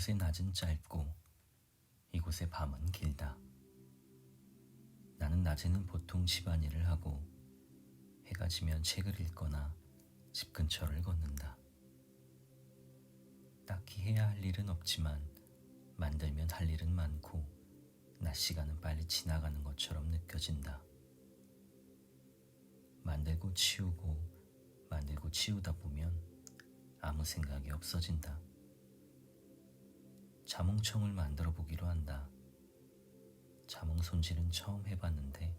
이곳의 낮은 짧고 이곳의 밤은 길다. 나는 낮에는 보통 집안일을 하고 해가 지면 책을 읽거나 집 근처를 걷는다. 딱히 해야 할 일은 없지만 만들면 할 일은 많고 낮 시간은 빨리 지나가는 것처럼 느껴진다. 만들고 치우다 보면 아무 생각이 없어진다. 자몽청을 만들어 보기로 한다. 자몽 손질은 처음 해봤는데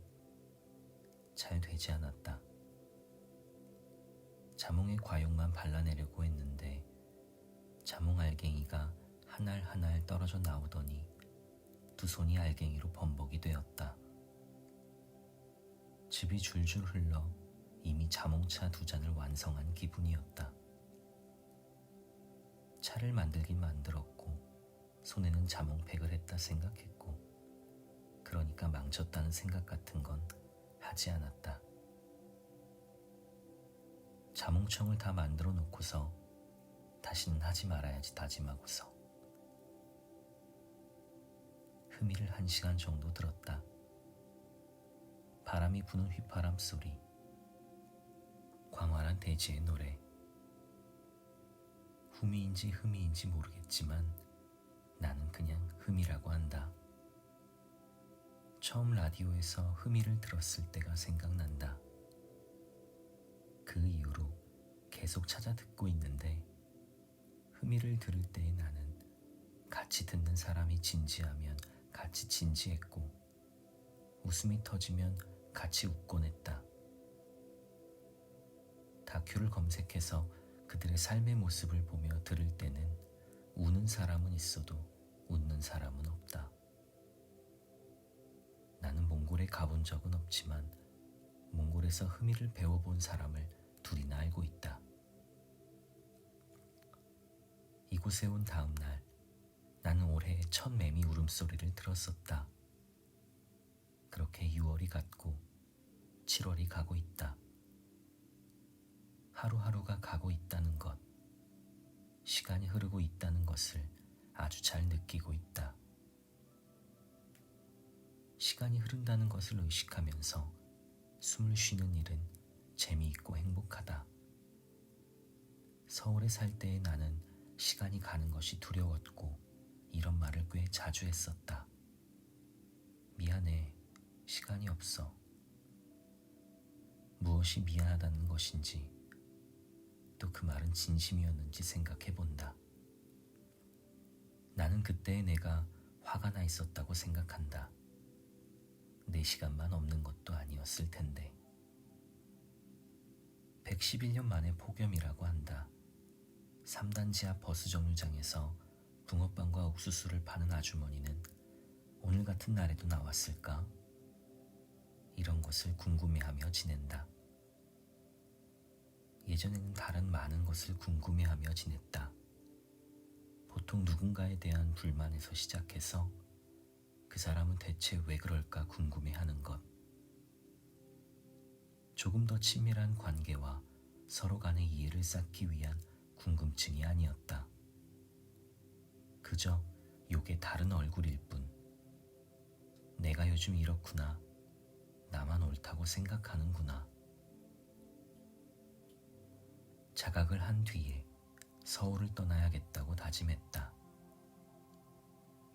잘 되지 않았다. 자몽의 과육만 발라내려고 했는데 자몽 알갱이가 한 알 한 알 떨어져 나오더니 두 손이 알갱이로 범벅이 되었다. 즙이 줄줄 흘러 이미 자몽차 2잔을 완성한 기분이었다. 차를 만들긴 만들었고 손에는 자몽팩을 했다 생각했고 그러니까 망쳤다는 생각 같은 건 하지 않았다. 자몽청을 다 만들어 놓고서 다시는 하지 말아야지 다짐하고서 흐미를 1시간 정도 들었다. 바람이 부는 휘파람 소리, 광활한 대지의 노래. 후미인지 흐미인지 모르겠지만 나는 그냥 흐미라고 한다. 처음 라디오에서 흐미를 들었을 때가 생각난다. 그 이후로 계속 찾아 듣고 있는데 흐미를 들을 때의 나는 같이 듣는 사람이 진지하면 같이 진지했고 웃음이 터지면 같이 웃곤 했다. 다큐를 검색해서 그들의 삶의 모습을 보며 들을 때는 우는 사람은 있어도 웃는 사람은 없다. 나는 몽골에 가본 적은 없지만 몽골에서 흐미를 배워본 사람을 둘이나 알고 있다. 이곳에 온 다음 날 나는 올해의 첫 매미 울음소리를 들었었다. 그렇게 6월이 갔고 7월이 가고 있다. 하루하루가 가고 있다는 것, 시간이 흐르고 있다는 것을 아주 잘 느끼고 있다. 시간이 흐른다는 것을 의식하면서 숨을 쉬는 일은 재미있고 행복하다. 서울에 살 때의 나는 시간이 가는 것이 두려웠고 이런 말을 꽤 자주 했었다. 미안해, 시간이 없어. 무엇이 미안하다는 것인지 또 그 말은 진심이었는지 생각해본다. 나는 그때의 내가 화가 나 있었다고 생각한다. 내 시간만 없는 것도 아니었을 텐데. 111년 만에 폭염이라고 한다. 3단지 앞 버스 정류장에서 붕어빵과 옥수수를 파는 아주머니는 오늘 같은 날에도 나왔을까? 이런 것을 궁금해하며 지낸다. 예전에는 다른 많은 것을 궁금해하며 지냈다. 보통 누군가에 대한 불만에서 시작해서 그 사람은 대체 왜 그럴까 궁금해하는 것. 조금 더 친밀한 관계와 서로 간의 이해를 쌓기 위한 궁금증이 아니었다. 그저 요게 다른 얼굴일 뿐. 내가 요즘 이렇구나. 나만 옳다고 생각하는구나. 자각을 한 뒤에 서울을 떠나야겠다고 다짐했다.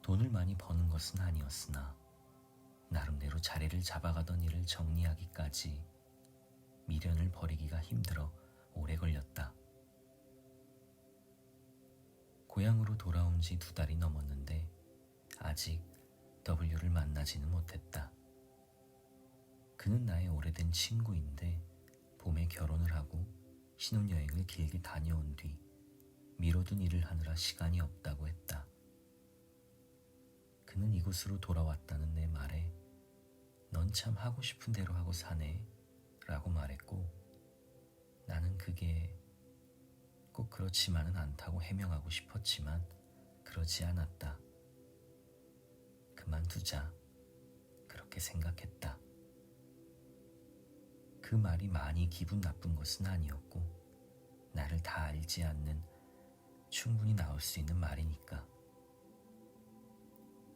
돈을 많이 버는 것은 아니었으나 나름대로 자리를 잡아가던 일을 정리하기까지 미련을 버리기가 힘들어 오래 걸렸다. 고향으로 돌아온 지 2달이 넘었는데 아직 W를 만나지는 못했다. 그는 나의 오래된 친구인데 봄에 결혼을 하고 신혼여행을 길게 다녀온 뒤 미뤄둔 일을 하느라 시간이 없다고 했다. 그는 이곳으로 돌아왔다는 내 말에 넌 참 하고 싶은 대로 하고 사네 라고 말했고 나는 그게 꼭 그렇지만은 않다고 해명하고 싶었지만 그러지 않았다. 그만두자 그렇게 생각했다. 그 말이 많이 기분 나쁜 것은 아니었고 나를 다 알지 않는 충분히 나올 수 있는 말이니까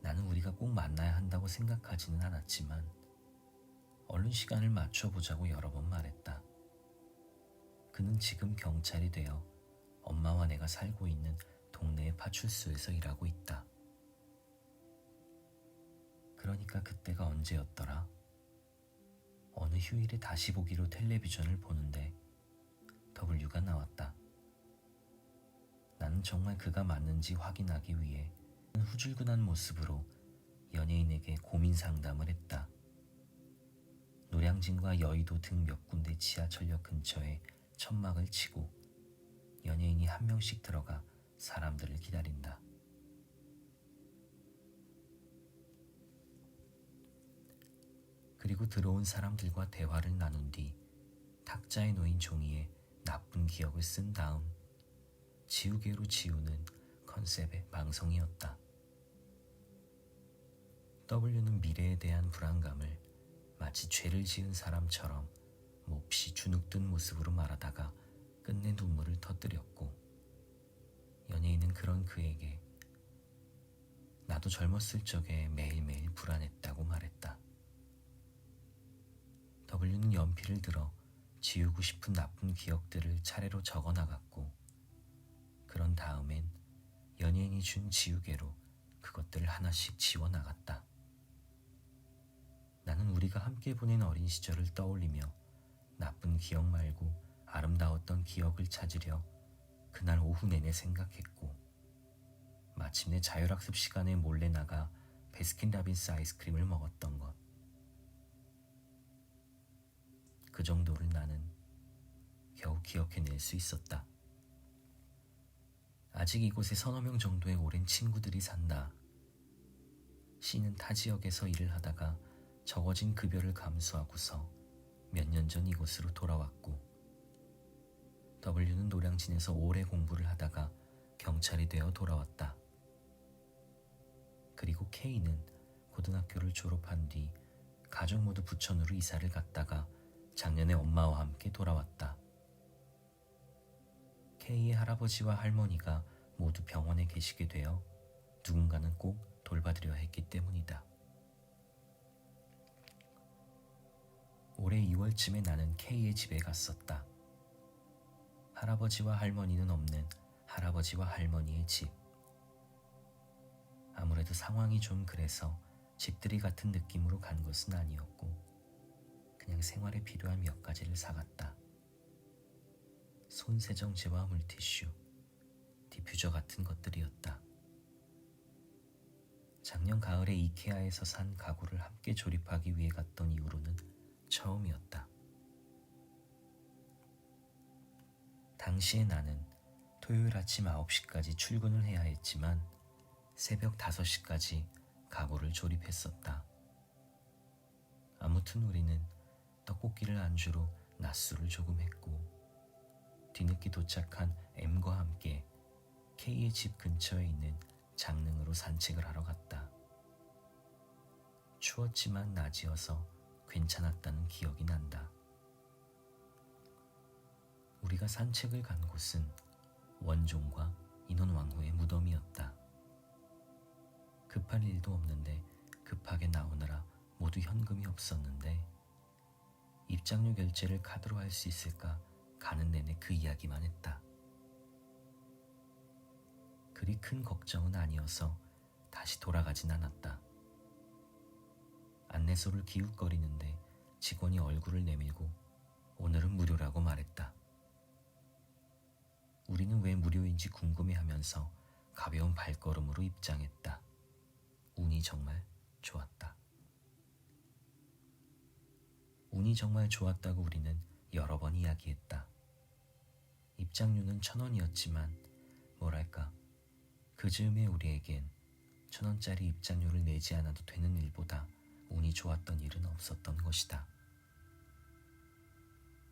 나는 우리가 꼭 만나야 한다고 생각하지는 않았지만 얼른 시간을 맞춰보자고 여러 번 말했다. 그는 지금 경찰이 되어 엄마와 내가 살고 있는 동네의 파출소에서 일하고 있다. 그러니까 그때가 언제였더라? 어느 휴일에 다시 보기로 텔레비전을 보는데 W가 나왔다. 나는 정말 그가 맞는지 확인하기 위해 후줄근한 모습으로 연예인에게 고민 상담을 했다. 노량진과 여의도 등 몇 군데 지하철역 근처에 천막을 치고 연예인이 한 명씩 들어가 사람들을 기다린다. 그리고 들어온 사람들과 대화를 나눈 뒤 탁자에 놓인 종이에 나쁜 기억을 쓴 다음 지우개로 지우는 컨셉의 방송이었다. W는 미래에 대한 불안감을 마치 죄를 지은 사람처럼 몹시 주눅든 모습으로 말하다가 끝내 눈물을 터뜨렸고, 연예인은 그런 그에게 나도 젊었을 적에 매일매일 불안했다고 말했다. W는 연필을 들어 지우고 싶은 나쁜 기억들을 차례로 적어 나갔고, 그런 다음엔 연예인이 준 지우개로 그것들을 하나씩 지워 나갔다. 나는 우리가 함께 보낸 어린 시절을 떠올리며 나쁜 기억 말고 아름다웠던 기억을 찾으려 그날 오후 내내 생각했고, 마침내 자율학습 시간에 몰래 나가 베스킨라빈스 아이스크림을 먹었던 것. 그 정도를 나는 겨우 기억해낼 수 있었다. 아직 이곳에 서너 명 정도의 오랜 친구들이 산다. C는 타 지역에서 일을 하다가 적어진 급여를 감수하고서 몇 년 전 이곳으로 돌아왔고, W는 노량진에서 오래 공부를 하다가 경찰이 되어 돌아왔다. 그리고 K는 고등학교를 졸업한 뒤 가족 모두 부천으로 이사를 갔다가 작년에 엄마와 함께 돌아왔다. K의 할아버지와 할머니가 모두 병원에 계시게 되어 누군가는 꼭 돌봐드려야 했기 때문이다. 올해 2월쯤에 나는 K의 집에 갔었다. 할아버지와 할머니는 없는 할아버지와 할머니의 집. 아무래도 상황이 좀 그래서 집들이 같은 느낌으로 간 것은 아니었고, 그냥 생활에 필요한 몇 가지를 사갔다. 손세정제와 물티슈, 디퓨저 같은 것들이었다. 작년 가을에 이케아에서 산 가구를 함께 조립하기 위해 갔던 이후로는 처음이었다. 당시에 나는 토요일 아침 9시까지 출근을 해야 했지만 새벽 5시까지 가구를 조립했었다. 아무튼 우리는 떡볶이를 안주로 낮술을 조금 했고, 뒤늦게 도착한 M과 함께 K의 집 근처에 있는 장릉으로 산책을 하러 갔다. 추웠지만 낮이어서 괜찮았다는 기억이 난다. 우리가 산책을 간 곳은 원종과 인원왕후의 무덤이었다. 급할 일도 없는데 급하게 나오느라 모두 현금이 없었는데 입장료 결제를 카드로 할 수 있을까 가는 내내 그 이야기만 했다. 그리 큰 걱정은 아니어서 다시 돌아가진 않았다. 안내소를 기웃거리는데 직원이 얼굴을 내밀고 오늘은 무료라고 말했다. 우리는 왜 무료인지 궁금해하면서 가벼운 발걸음으로 입장했다. 운이 정말 좋았다. 운이 정말 좋았다고 우리는 여러 번 이야기했다. 입장료는 1,000원이었지만 뭐랄까, 그 즈음에 우리에겐 1,000원짜리 입장료를 내지 않아도 되는 일보다 운이 좋았던 일은 없었던 것이다.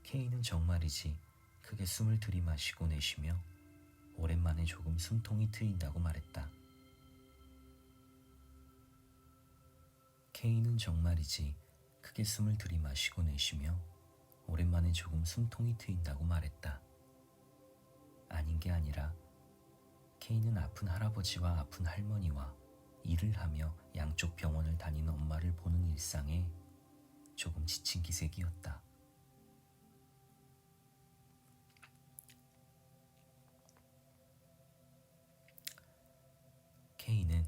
K는 정말이지 크게 숨을 들이마시고 내쉬며 오랜만에 조금 숨통이 트인다고 말했다. K는 정말이지 크게 숨을 들이마시고 내쉬며 오랜만에 조금 숨통이 트인다고 말했다. 아닌 게 아니라 K는 아픈 할아버지와 아픈 할머니와 일을 하며 양쪽 병원을 다니는 엄마를 보는 일상에 조금 지친 기색이었다. K는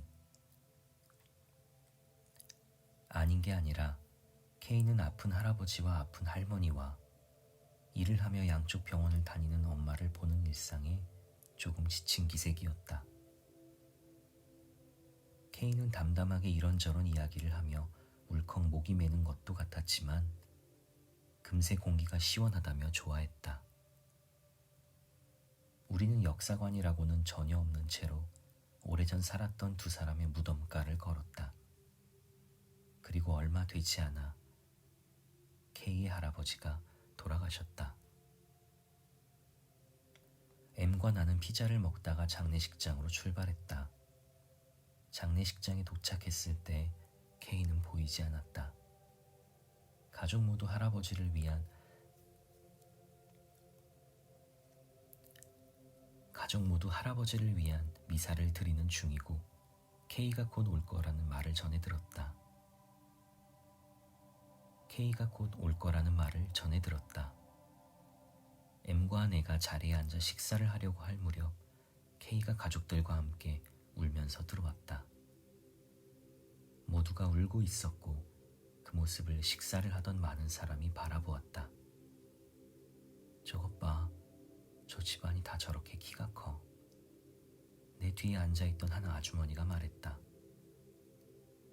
아닌 게 아니라 K는 아픈 할아버지와 아픈 할머니와 일을 하며 양쪽 병원을 다니는 엄마를 보는 일상에 조금 지친 기색이었다. K는 담담하게 이런저런 이야기를 하며 울컥 목이 메는 것도 같았지만 금세 공기가 시원하다며 좋아했다. 우리는 역사관이라고는 전혀 없는 채로 오래전 살았던 두 사람의 무덤가를 걸었다. 그리고 얼마 되지 않아 K의 할아버지가 돌아가셨다. M과 나는 피자를 먹다가 장례식장으로 출발했다. 장례식장에 도착했을 때 K는 보이지 않았다. 가족 모두 할아버지를 위한 미사를 드리는 중이고 K가 곧 올 거라는 말을 전해 들었다. M과 내가 자리에 앉아 식사를 하려고 할 무렵 K가 가족들과 함께 울면서 들어왔다. 모두가 울고 있었고 그 모습을 식사를 하던 많은 사람이 바라보았다. 저것 봐, 저 집안이 다 저렇게 키가 커. 내 뒤에 앉아있던 한 아주머니가 말했다.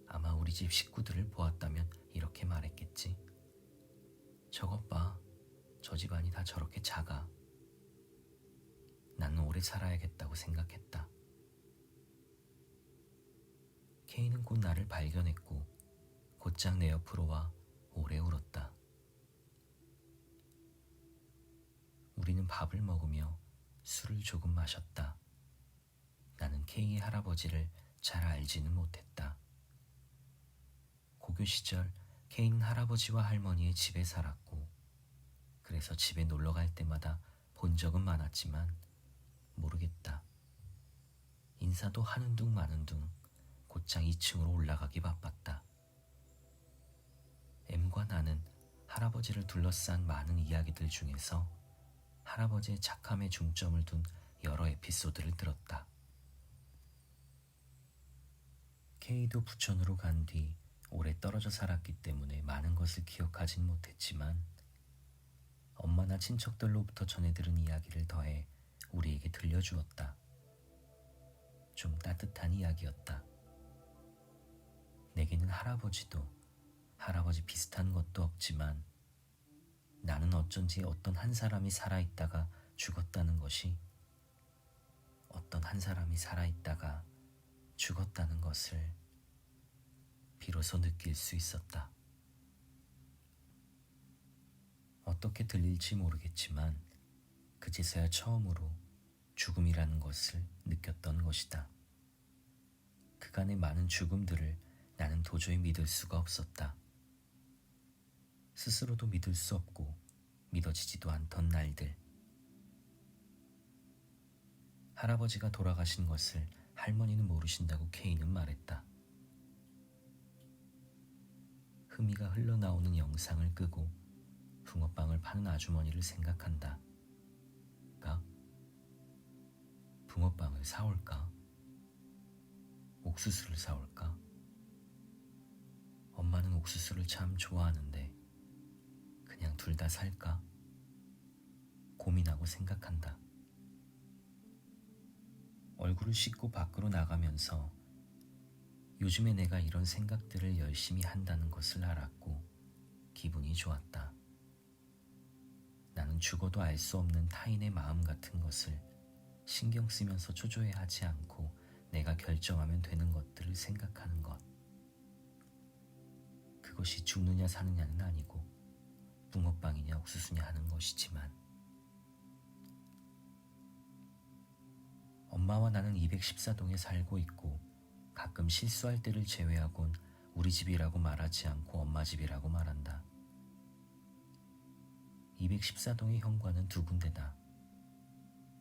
아마 우리 집 식구들을 보았다면 이렇게 말했겠지. 저것 봐, 저 집안이 다 저렇게 작아. 나는 오래 살아야겠다고 생각했다. K는 곧 나를 발견했고 곧장 내 옆으로 와 오래 울었다. 우리는 밥을 먹으며 술을 조금 마셨다. 나는 K의 할아버지를 잘 알지는 못했다. 고교 시절 K는 할아버지와 할머니의 집에 살았고 그래서 집에 놀러 갈 때마다 본 적은 많았지만 모르겠다. 인사도 하는 둥 마는 둥 곧장 2층으로 올라가기 바빴다. M과 나는 할아버지를 둘러싼 많은 이야기들 중에서 할아버지의 착함에 중점을 둔 여러 에피소드를 들었다. K도 부천으로 간 뒤 오래 떨어져 살았기 때문에 많은 것을 기억하진 못했지만 엄마나 친척들로부터 전해 들은 이야기를 더해 우리에게 들려주었다. 좀 따뜻한 이야기였다. 내게는 할아버지 비슷한 것도 없지만 나는 어쩐지 어떤 한 사람이 살아있다가 죽었다는 것을 비로소 느낄 수 있었다. 어떻게 들릴지 모르겠지만 그제서야 처음으로 죽음이라는 것을 느꼈던 것이다. 그간의 많은 죽음들을 나는 도저히 믿을 수가 없었다. 스스로도 믿을 수 없고 믿어지지도 않던 날들. 할아버지가 돌아가신 것을 할머니는 모르신다고 K는 말했다. 흠이가 흘러나오는 영상을 끄고 붕어빵을 파는 아주머니를 생각한다. 붕어빵을 사올까? 옥수수를 사올까? 엄마는 옥수수를 참 좋아하는데 그냥 둘 다 살까? 고민하고 생각한다. 얼굴을 씻고 밖으로 나가면서 요즘에 내가 이런 생각들을 열심히 한다는 것을 알았고 기분이 좋았다. 나는 죽어도 알 수 없는 타인의 마음 같은 것을 신경 쓰면서 초조해하지 않고 내가 결정하면 되는 것들을 생각하는 것. 그것이 죽느냐 사느냐는 아니고 붕어빵이냐 옥수수냐 하는 것이지만 엄마와 나는 214동에 살고 있고 가끔 실수할 때를 제외하곤 우리 집이라고 말하지 않고 엄마 집이라고 말한다. 214동의 현관은 두 군데다.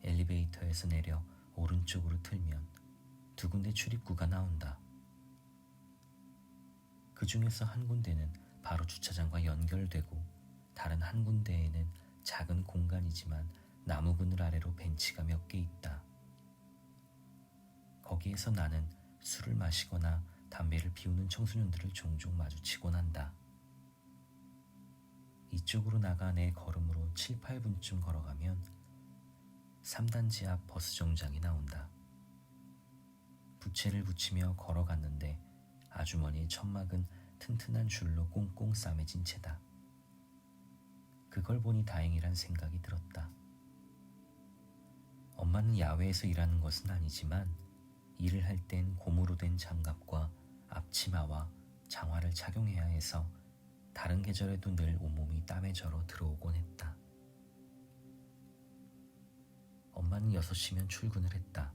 엘리베이터에서 내려 오른쪽으로 틀면 두 군데 출입구가 나온다. 그 중에서 한 군데는 바로 주차장과 연결되고 다른 한 군데에는 작은 공간이지만 나무 그늘 아래로 벤치가 몇 개 있다. 거기에서 나는 술을 마시거나 담배를 피우는 청소년들을 종종 마주치곤 한다. 이쪽으로 나가 내 걸음으로 7, 8분쯤 걸어가면 3단지 앞 버스 정장이 나온다. 부채를 붙이며 걸어갔는데 아주머니의 천막은 튼튼한 줄로 꽁꽁 싸매진 채다. 그걸 보니 다행이란 생각이 들었다. 엄마는 야외에서 일하는 것은 아니지만 일을 할 땐 고무로 된 장갑과 앞치마와 장화를 착용해야 해서 다른 계절에도 늘 온몸이 땀에 절어 들어오곤 했다. 엄마는 6시면 출근을 했다.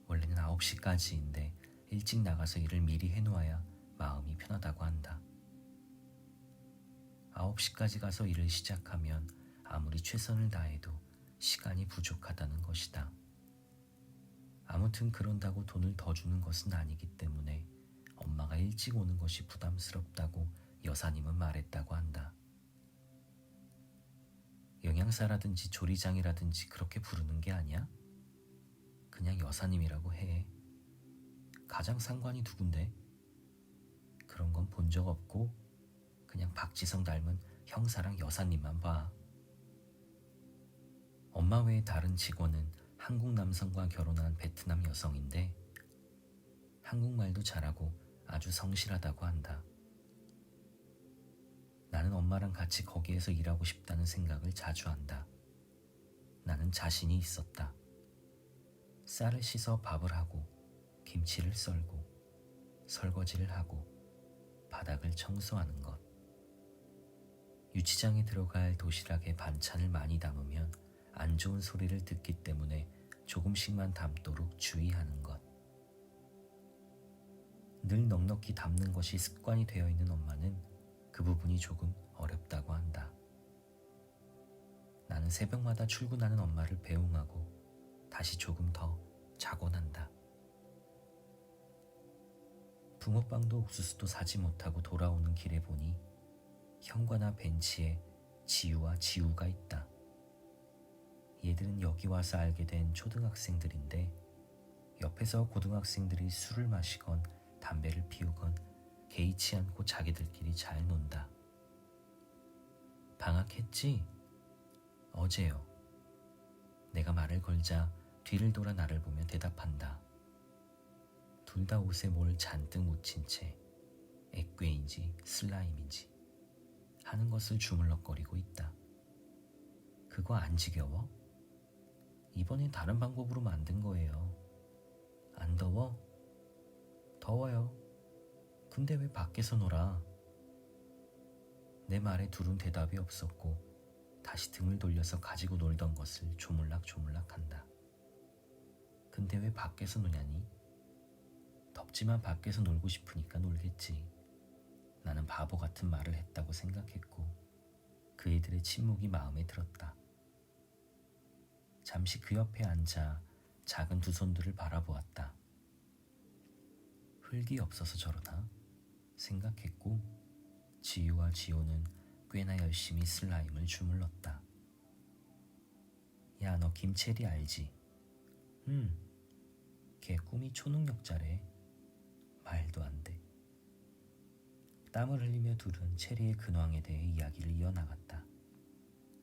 원래는 9시까지인데 일찍 나가서 일을 미리 해놓아야 마음이 편하다고 한다. 9시까지 가서 일을 시작하면 아무리 최선을 다해도 시간이 부족하다는 것이다. 아무튼 그런다고 돈을 더 주는 것은 아니기 때문에 엄마가 일찍 오는 것이 부담스럽다고 여사님은 말했다고 한다. 영양사라든지 조리장이라든지 그렇게 부르는 게 아니야? 그냥 여사님이라고 해. 가장 상관이 누군데? 그런 건 본 적 없고 그냥 박지성 닮은 형사랑 여사님만 봐. 엄마 외에 다른 직원은 한국 남성과 결혼한 베트남 여성인데 한국말도 잘하고 아주 성실하다고 한다. 나는 엄마랑 같이 거기에서 일하고 싶다는 생각을 자주 한다. 나는 자신이 있었다. 쌀을 씻어 밥을 하고 김치를 썰고 설거지를 하고 바닥을 청소하는 것. 유치장에 들어갈 도시락에 반찬을 많이 담으면 안 좋은 소리를 듣기 때문에 조금씩만 담도록 주의하는 것. 늘 넉넉히 담는 것이 습관이 되어 있는 엄마는 그 부분이 조금 어렵다고 한다. 나는 새벽마다 출근하는 엄마를 배웅하고 다시 조금 더 자곤 한다. 붕어빵도 옥수수도 사지 못하고 돌아오는 길에 보니 현관앞 벤치에 지우와 지우가 있다. 얘들은 여기 와서 알게 된 초등학생들인데 옆에서 고등학생들이 술을 마시건 담배를 피우건 개의치 않고 자기들끼리 잘 논다. 방학했지? 어제요. 내가 말을 걸자 뒤를 돌아 나를 보며 대답한다. 둘 다 옷에 뭘 잔뜩 묻힌 채 액괴인지 슬라임인지 하는 것을 주물럭거리고 있다. 그거 안 지겨워? 이번엔 다른 방법으로 만든 거예요. 안 더워? 더워요. 근데 왜 밖에서 놀아? 내 말에 둘은 대답이 없었고 다시 등을 돌려서 가지고 놀던 것을 조물락조물락 한다. 근데 왜 밖에서 노냐니? 덥지만 밖에서 놀고 싶으니까 놀겠지. 나는 바보 같은 말을 했다고 생각했고 그 애들의 침묵이 마음에 들었다. 잠시 그 옆에 앉아 작은 두 손들을 바라보았다. 흙이 없어서 저러나 생각했고 지유와 지호는 꽤나 열심히 슬라임을 주물렀다. 야, 너 김채리 알지? 걔 꿈이 초능력자래. 말도 안 돼. 땀을 흘리며 둘은 체리의 근황에 대해 이야기를 이어나갔다.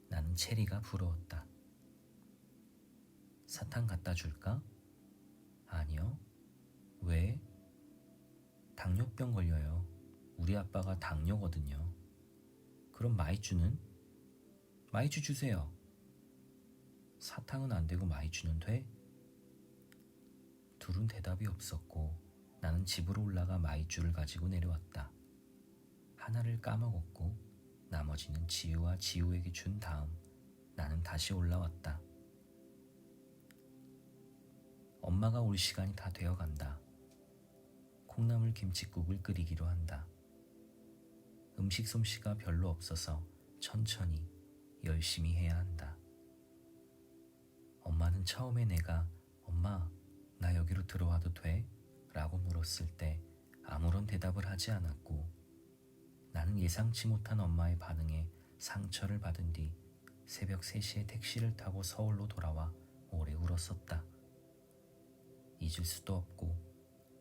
나는 체리가 부러웠다. 사탕 갖다 줄까? 아니요. 왜? 당뇨병 걸려요. 우리 아빠가 당뇨거든요. 그럼 마이쮸는? 마이쮸 주세요. 사탕은 안 되고 마이쮸는 돼? 둘은 대답이 없었고 나는 집으로 올라가 마이쮸를 가지고 내려왔다. 하나를 까먹었고 나머지는 지우와 지우에게 준 다음 나는 다시 올라왔다. 엄마가 올 시간이 다 되어간다. 콩나물 김칫국을 끓이기로 한다. 음식 솜씨가 별로 없어서 천천히 열심히 해야 한다. 엄마는 처음에 내가 엄마 나 여기로 들어와도 돼? 라고 물었을 때 아무런 대답을 하지 않았고 나는 예상치 못한 엄마의 반응에 상처를 받은 뒤 새벽 3시에 택시를 타고 서울로 돌아와 오래 울었었다. 잊을 수도 없고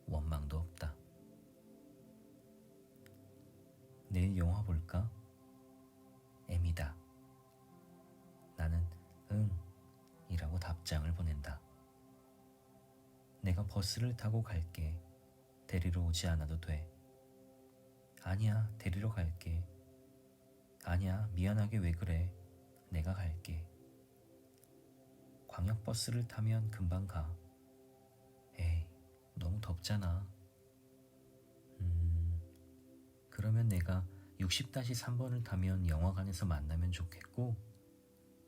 원망도 없다. 내일 영화 볼까? M이다. 나는 응 이라고 답장을 보낸다. 내가 버스를 타고 갈게. 데리러 오지 않아도 돼. 아니야, 데리러 갈게. 아니야, 미안하게 왜 그래. 내가 갈게. 광역버스를 타면 금방 가. 에이, 너무 덥잖아. 그러면 내가 60-3번을 타면 영화관에서 만나면 좋겠고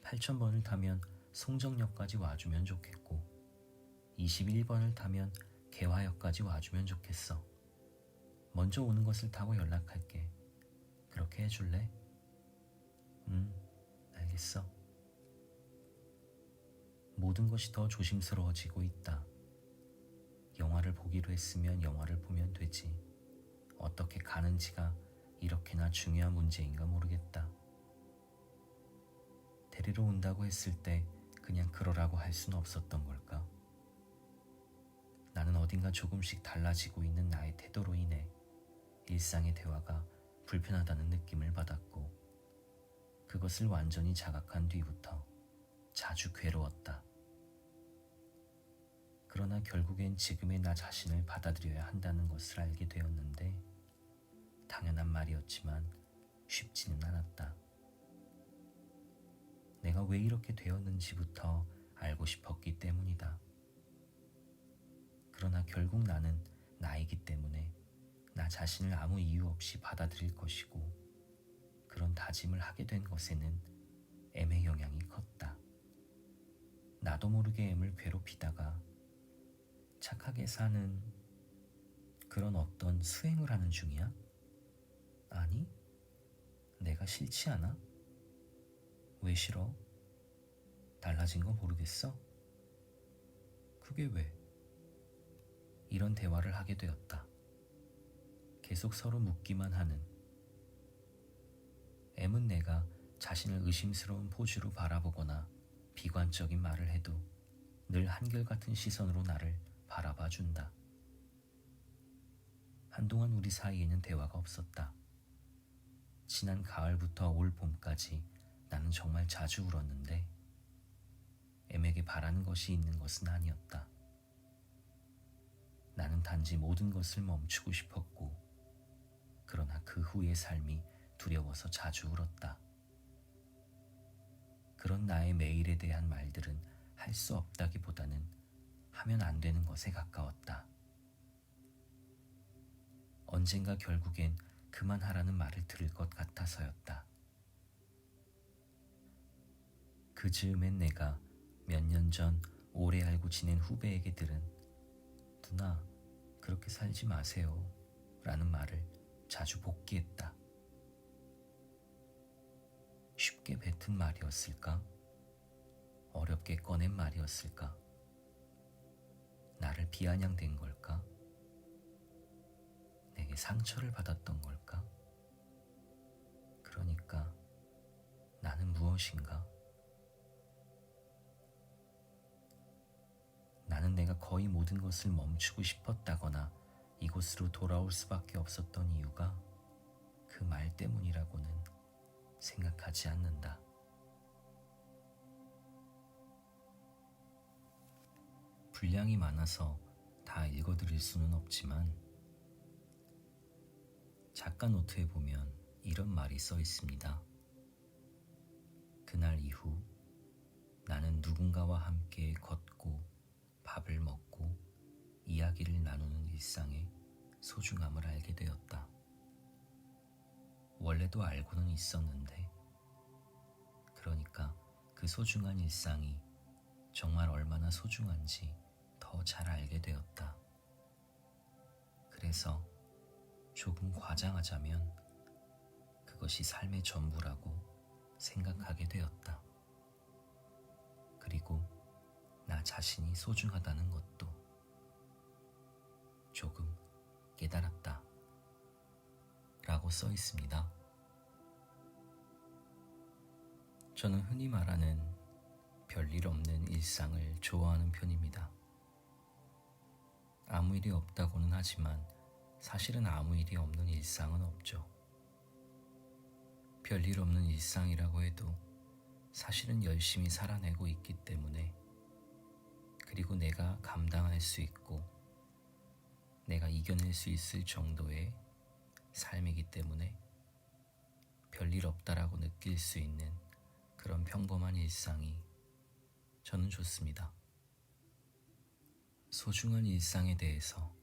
8000번을 타면 송정역까지 와주면 좋겠고 21번을 타면 개화역까지 와주면 좋겠어. 먼저 오는 것을 타고 연락할게. 그렇게 해줄래? 알겠어. 모든 것이 더 조심스러워지고 있다. 영화를 보기로 했으면 영화를 보면 되지. 어떻게 가는지가 이렇게나 중요한 문제인가 모르겠다. 데리러 온다고 했을 때 그냥 그러라고 할 수는 없었던 걸까? 나는 어딘가 조금씩 달라지고 있는 나의 태도로 인해 일상의 대화가 불편하다는 느낌을 받았고 그것을 완전히 자각한 뒤부터 자주 괴로웠다. 그러나 결국엔 지금의 나 자신을 받아들여야 한다는 것을 알게 되었는데 당연한 말이었지만 쉽지는 않았다. 내가 왜 이렇게 되었는지부터 알고 싶었기 때문이다. 그러나 결국 나는 나이기 때문에 나 자신을 아무 이유 없이 받아들일 것이고 그런 다짐을 하게 된 것에는 M의 영향이 컸다. 나도 모르게 M을 괴롭히다가 착하게 사는 그런 어떤 수행을 하는 중이야? 아니, 내가 싫지 않아? 왜 싫어? 달라진 거 모르겠어? 그게 왜? 이런 대화를 하게 되었다. 계속 서로 묻기만 하는. M은 내가 자신을 의심스러운 포즈로 바라보거나 비관적인 말을 해도 늘 한결같은 시선으로 나를 바라봐 준다. 한동안 우리 사이에는 대화가 없었다. 지난 가을부터 올 봄까지 나는 정말 자주 울었는데 M에게 바라는 것이 있는 것은 아니었다. 나는 단지 모든 것을 멈추고 싶었고 그러나 그 후의 삶이 두려워서 자주 울었다. 그런 나의 매일에 대한 말들은 할 수 없다기보다는 하면 안 되는 것에 가까웠다. 언젠가 결국엔 그만하라는 말을 들을 것 같아서였다. 그 즈음엔 내가 몇 년 전 오래 알고 지낸 후배에게 들은 누나, 그렇게 살지 마세요 라는 말을 자주 복기했다. 쉽게 뱉은 말이었을까? 어렵게 꺼낸 말이었을까? 나를 비아냥댄 걸까? 내게 상처를 받았던 걸까? 그러니까 나는 무엇인가? 나는 내가 거의 모든 것을 멈추고 싶었다거나 이곳으로 돌아올 수밖에 없었던 이유가 그 말 때문이라고는 생각하지 않는다. 분량이 많아서 다 읽어드릴 수는 없지만 작가 노트에 보면 이런 말이 써 있습니다. 그날 이후 나는 누군가와 함께 걷고 밥을 먹고 이야기를 나누는 일상의 소중함을 알게 되었다. 원래도 알고는 있었는데 그러니까 그 소중한 일상이 정말 얼마나 소중한지 더 잘 알게 되었다. 그래서 조금 과장하자면 그것이 삶의 전부라고 생각하게 되었다. 그리고 나 자신이 소중하다는 것도 조금 깨달았다. 라고 써 있습니다. 저는 흔히 말하는 별일 없는 일상을 좋아하는 편입니다. 아무 일이 없다고는 하지만 사실은 아무 일이 없는 일상은 없죠. 별일 없는 일상이라고 해도 사실은 열심히 살아내고 있기 때문에, 그리고 내가 감당할 수 있고 내가 이겨낼 수 있을 정도의 삶이기 때문에 별일 없다라고 느낄 수 있는 그런 평범한 일상이 저는 좋습니다. 소중한 일상에 대해서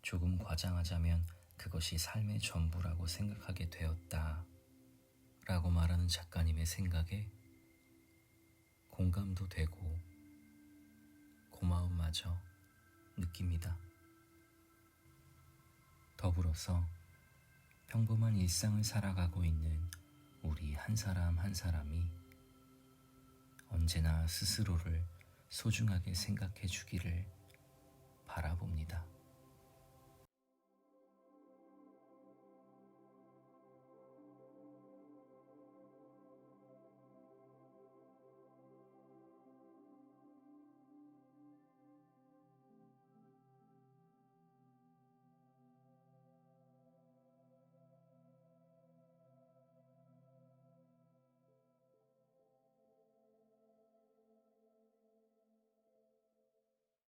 조금 과장하자면 그것이 삶의 전부라고 생각하게 되었다 라고 말하는 작가님의 생각에 공감도 되고 고마움마저 느낍니다. 더불어서 평범한 일상을 살아가고 있는 우리 한 사람 한 사람이 언제나 스스로를 소중하게 생각해 주기를 바라봅니다.